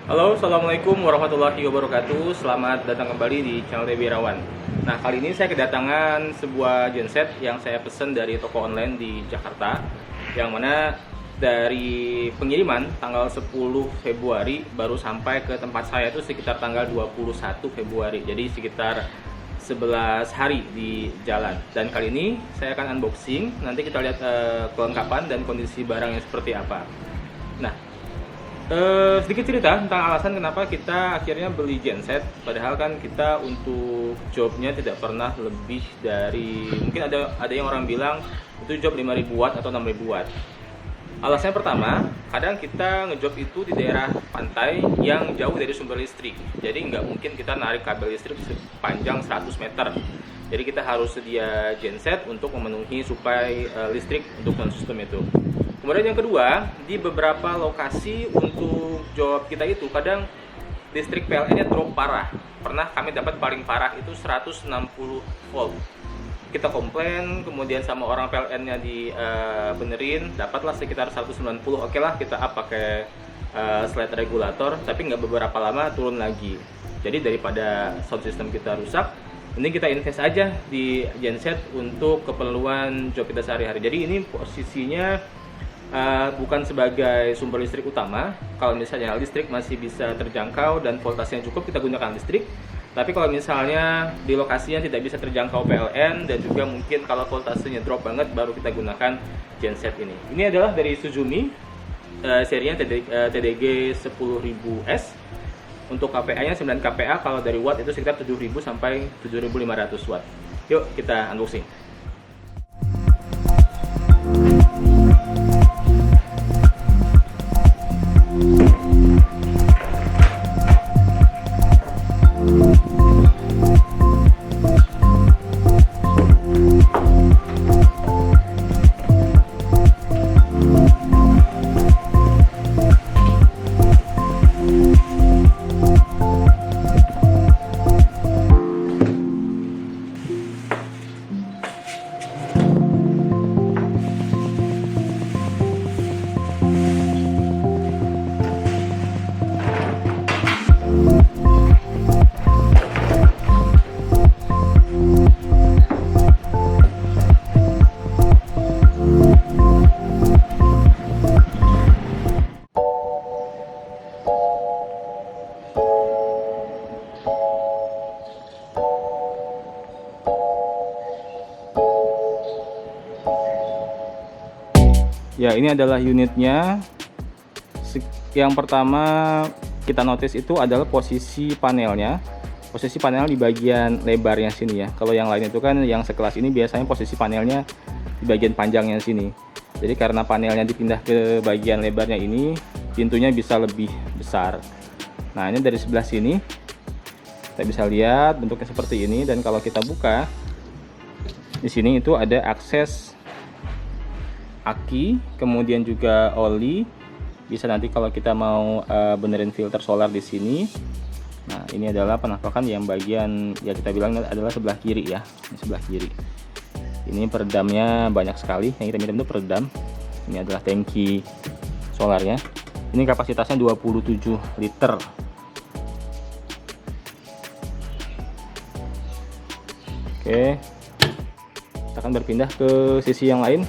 Halo, Assalamualaikum warahmatullahi wabarakatuh. Selamat datang kembali di channel TB Irawan. Nah, kali ini saya kedatangan sebuah genset yang saya pesan dari toko online di Jakarta, yang mana dari pengiriman tanggal 10 Februari baru sampai ke tempat saya itu sekitar tanggal 21 Februari. Jadi sekitar 11 hari di jalan. Dan kali ini saya akan unboxing. Nanti kita lihat kelengkapan dan kondisi barangnya seperti apa. Nah, sedikit cerita tentang alasan kenapa kita akhirnya beli genset. Padahal kan kita untuk jobnya tidak pernah lebih dari, mungkin ada yang orang bilang itu job 5.000 watt atau 6.000 watt. Alasannya pertama, kadang kita ngejob itu di daerah pantai yang jauh dari sumber listrik. Jadi nggak mungkin kita narik kabel listrik sepanjang 100 meter. Jadi kita harus sedia genset untuk memenuhi suplai listrik untuk sistem itu. Kemudian yang kedua, di beberapa lokasi untuk job kita itu kadang listrik PLN-nya drop parah. Pernah kami dapat paling parah itu 160 volt. Kita komplain, kemudian sama orang PLN-nya dibenerin, dapatlah sekitar 190. Oke lah, kita up pakai slide regulator, tapi nggak beberapa lama turun lagi. Jadi daripada sound system kita rusak, mending kita invest aja di genset untuk keperluan job kita sehari-hari. Jadi ini posisinya bukan sebagai sumber listrik utama. Kalau misalnya listrik masih bisa terjangkau dan voltasenya cukup, kita gunakan listrik. Tapi kalau misalnya di lokasinya tidak bisa terjangkau PLN dan juga mungkin kalau voltasenya drop banget, baru kita gunakan genset ini. Ini adalah dari Suzumi, serinya TDG 10.000S. Untuk KPA-nya 9 KPA, kalau dari watt itu sekitar 7.000 sampai 7.500 watt. Yuk kita unboxing. Ya, ini adalah unitnya. Yang pertama kita notice itu adalah posisi panelnya. Posisi panel di bagian lebarnya sini ya. Kalau yang lain itu kan yang sekelas ini biasanya posisi panelnya di bagian panjangnya sini. Jadi karena panelnya dipindah ke bagian lebarnya ini, pintunya bisa lebih besar. Nah, ini dari sebelah sini kita bisa lihat bentuknya seperti ini, dan kalau kita buka di sini itu ada akses aki, kemudian juga oli. Bisa nanti kalau kita mau benerin filter solar di sini. Nah, ini adalah penampakan yang bagian ya kita bilang adalah sebelah kiri ya, ini sebelah kiri. Ini peredamnya banyak sekali. Yang kita minta itu peredam. Ini adalah tangki solarnya. Ini kapasitasnya 27 liter. Oke, kita akan berpindah ke sisi yang lain.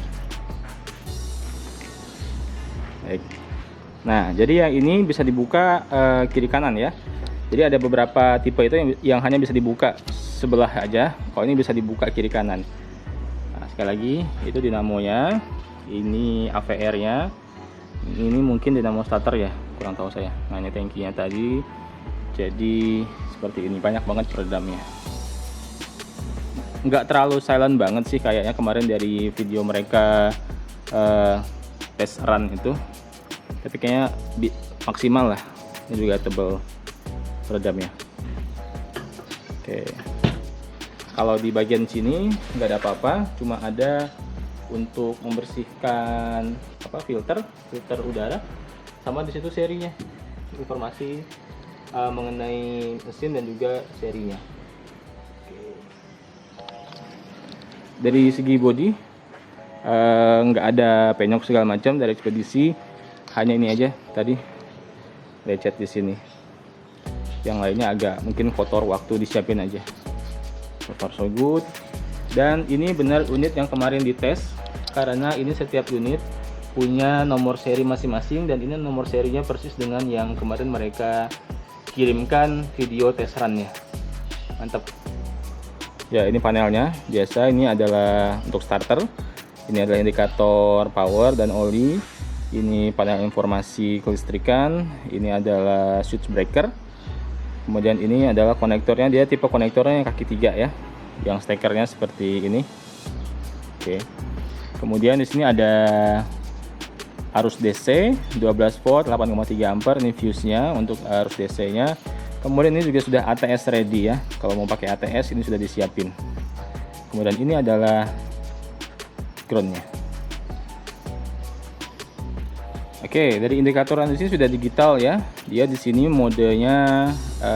Baik. Nah, jadi yang ini bisa dibuka kiri kanan ya. Jadi ada beberapa tipe itu yang hanya bisa dibuka sebelah aja. Kalau ini bisa dibuka kiri kanan. Nah, sekali lagi itu dinamonya, ini AVR-nya, ini mungkin dinamo starter ya, kurang tahu saya. Nah, ini tangkinya tadi. Jadi seperti ini, banyak banget peredamnya. Nggak terlalu silent banget sih kayaknya kemarin dari video mereka test run itu. Tapi kayaknya maksimal lah. Ini juga tebal peredamnya. Oke, kalau di bagian sini nggak ada apa-apa, cuma ada untuk membersihkan filter udara, sama di situ serinya, informasi mengenai mesin dan juga serinya. Oke. Dari segi body nggak ada penyok segala macam dari ekspedisi, hanya ini aja tadi lecet di sini. Yang lainnya agak mungkin kotor, waktu disiapin aja. So far so good. Dan ini benar unit yang kemarin dites, karena ini setiap unit punya nomor seri masing-masing, dan ini nomor serinya persis dengan yang kemarin mereka kirimkan video tes run-nya. Mantap. Ya, ini panelnya. Biasa ini adalah untuk starter. Ini adalah indikator power dan oli. Ini panel informasi kelistrikan. Ini adalah switch breaker. Kemudian ini adalah konektornya. Dia tipe konektornya yang kaki 3 ya. Yang stekernya seperti ini. Oke. Kemudian di sini ada arus DC 12 volt 8,3 ampere. Ini fuse-nya untuk arus DC-nya. Kemudian ini juga sudah ATS ready ya. Kalau mau pakai ATS ini sudah disiapin. Kemudian ini adalah groundnya. Oke, dari indikator di sini sudah digital ya. Dia di sini modenya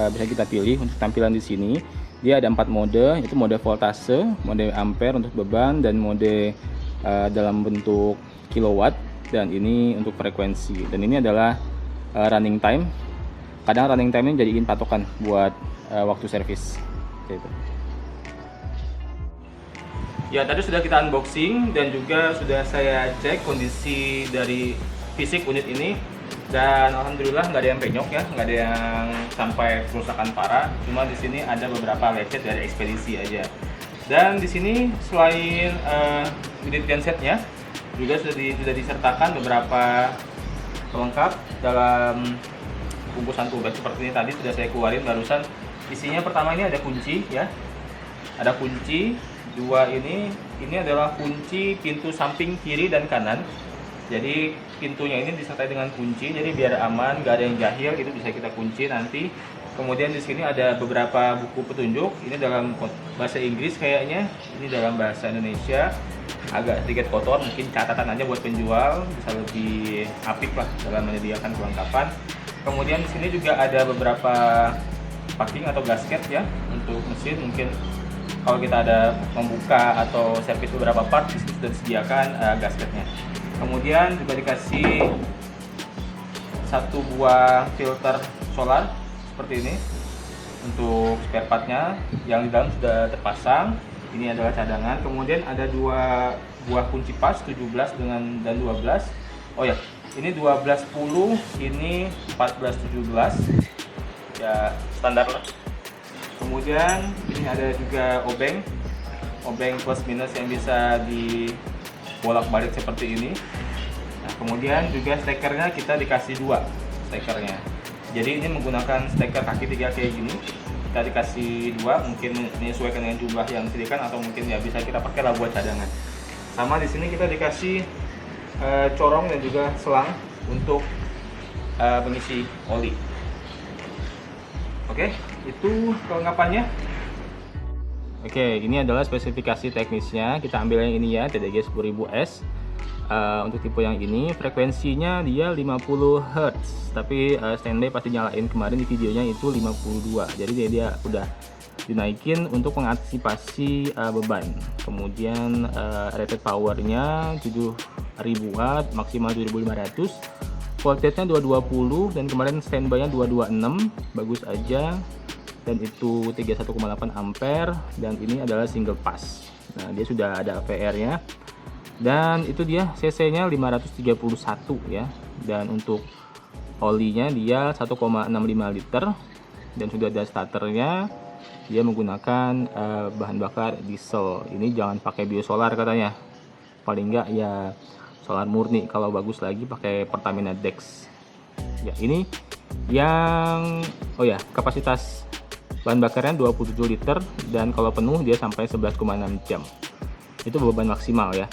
bisa kita pilih untuk tampilan di sini. Dia ada 4 mode, itu mode voltase, mode ampere untuk beban, dan mode dalam bentuk kilowatt, dan ini untuk frekuensi. Dan ini adalah running time. Kadang running time ini jadiin patokan buat waktu servis. Gitu. Ya, tadi sudah kita unboxing dan juga sudah saya cek kondisi dari fisik unit ini, dan alhamdulillah nggak ada yang penyok ya, nggak ada yang sampai kerusakan parah. Cuma di sini ada beberapa lecet dari ekspedisi aja. Dan di sini selain unit gensetnya juga sudah disertakan beberapa pelengkap dalam bungkusan tugas seperti ini. Tadi sudah saya keluarin barusan. Isinya pertama ini ada kunci ya, ada kunci. Dua ini adalah kunci pintu samping kiri dan kanan. Jadi pintunya ini disertai dengan kunci, jadi biar aman, nggak ada yang jahil, itu bisa kita kunci nanti. Kemudian di sini ada beberapa buku petunjuk. Ini dalam bahasa Inggris kayaknya, ini dalam bahasa Indonesia. Agak sedikit kotor, mungkin catatan aja buat penjual, bisa lebih apik lah dalam menyediakan kelengkapan. Kemudian di sini juga ada beberapa packing atau gasket ya untuk mesin. Mungkin kalau kita ada membuka atau servis beberapa part, di sini sudah disediakan gasketnya. Kemudian juga dikasih satu buah filter solar seperti ini untuk spare partnya, yang di dalam sudah terpasang. Ini adalah cadangan. Kemudian ada dua buah kunci pas 17 dan 12. Oh ya, ini 1210, ini 1417. Ya standar lah. Kemudian ini ada juga obeng plus minus yang bisa dibolak-balik seperti ini. Nah, kemudian juga stekernya kita dikasih 2 stekernya. Jadi ini menggunakan steker kaki 3 kayak gini. Kita dikasih 2, mungkin menyesuaikan dengan jumlah yang disediakan, atau mungkin ya bisa kita pakai lah buat cadangan. Sama di sini kita dikasih corong dan juga selang untuk mengisi oli. Oke, itu kelengkapannya. Oke, ini adalah spesifikasi teknisnya. Kita ambil yang ini ya, TDG 10000S. Untuk tipe yang ini, frekuensinya dia 50 Hz. Tapi standby pasti nyalain, kemarin di videonya itu 52. Jadi dia udah dinaikin untuk mengantisipasi beban. Kemudian rated powernya 7000 Watt, maksimal 7500. Voltage-nya 220 dan kemarin standby-nya 226, bagus aja. Dan itu 31,8 ampere, dan ini adalah single pass. Nah, dia sudah ada AVR-nya. Dan itu dia cc-nya 531 ya. Dan untuk olinya dia 1,65 liter, dan sudah ada starternya. Dia menggunakan bahan bakar diesel. Ini jangan pakai biosolar katanya. Paling enggak ya solar murni, kalau bagus lagi pakai Pertamina Dex. Ya, ini yang kapasitas bahan bakarnya 27 liter, dan kalau penuh dia sampai 11,6 jam. Itu beban maksimal ya.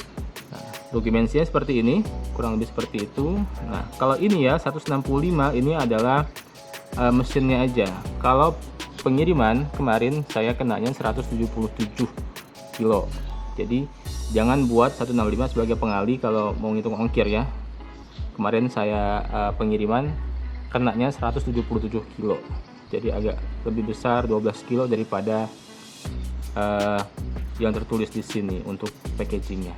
Nah, untuk dimensinya seperti ini, kurang lebih seperti itu. Nah, kalau ini ya 165, ini adalah mesinnya aja. Kalau pengiriman kemarin saya kenanya 177 kilo. Jadi jangan buat 165 sebagai pengali kalau mau ngitung ongkir ya. Kemarin saya pengiriman kenanya 177 kilo. Jadi agak lebih besar 12 kilo daripada yang tertulis di sini untuk packagingnya.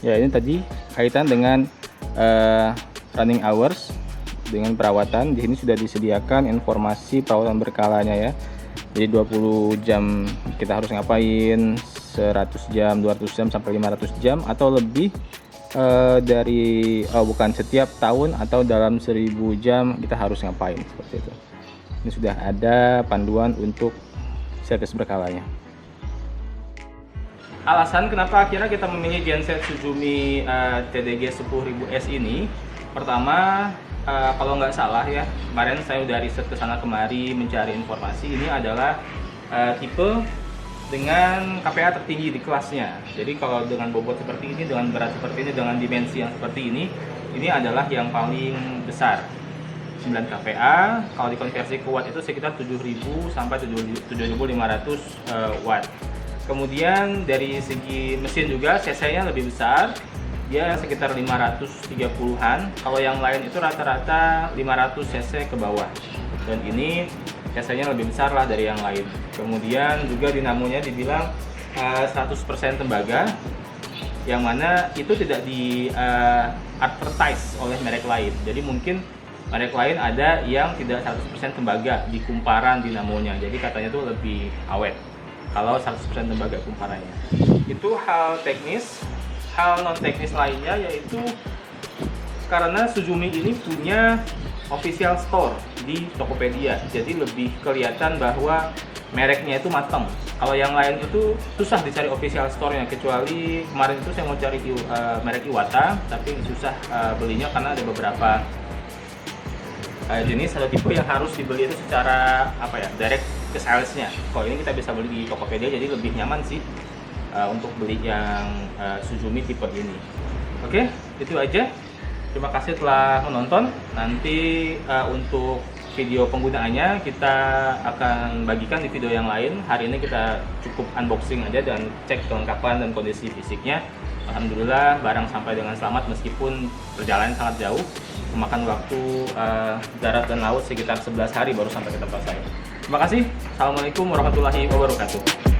Ya, ini tadi kaitan dengan running hours dengan perawatan. Di sini sudah disediakan informasi perawatan berkalanya ya. Jadi 20 jam kita harus ngapain, 100 jam, 200 jam sampai 500 jam atau lebih bukan setiap tahun atau dalam 1000 jam kita harus ngapain, seperti itu. Ini sudah ada panduan untuk servis berkalanya. Alasan kenapa akhirnya kita memilih genset Suzumi TDG 10.000S ini, pertama kalau nggak salah ya, kemarin saya udah riset ke sana kemari mencari informasi, ini adalah tipe dengan KPA tertinggi di kelasnya. Jadi kalau dengan bobot seperti ini, dengan berat seperti ini, dengan dimensi yang seperti ini adalah yang paling besar. 9 KPA, kalau dikonversi ke watt itu sekitar 7000 sampai 7500 watt. Kemudian dari segi mesin juga cc-nya lebih besar, dia sekitar 530-an. Kalau yang lain itu rata-rata 500 cc ke bawah. Dan ini cc-nya lebih besar lah dari yang lain. Kemudian juga dinamonya dibilang 100% tembaga, yang mana itu tidak di advertise oleh merek lain. Jadi mungkin merek lain ada yang tidak 100% tembaga di kumparan dinamonya. Jadi katanya itu lebih awet kalau 100% tembaga kumparannya. Itu hal teknis. Hal non teknis lainnya yaitu karena Suzumi ini punya official store di Tokopedia, jadi lebih kelihatan bahwa mereknya itu matang. Kalau yang lain itu susah dicari official store-nya, kecuali kemarin itu saya mau cari merek Iwata, tapi susah belinya karena ada beberapa jenis atau tipe yang harus dibeli itu secara direct ke salesnya. Kalau ini kita bisa beli di Tokopedia, jadi lebih nyaman sih untuk beli yang Suzumi tipe ini. Oke, itu aja. Terima kasih telah menonton. Nanti untuk video penggunaannya kita akan bagikan di video yang lain. Hari ini kita cukup unboxing aja dan cek kelengkapan dan kondisi fisiknya. Alhamdulillah barang sampai dengan selamat meskipun perjalanan sangat jauh, memakan waktu darat dan laut sekitar 11 hari baru sampai ke tempat saya. Terima kasih. Assalamualaikum warahmatullahi wabarakatuh.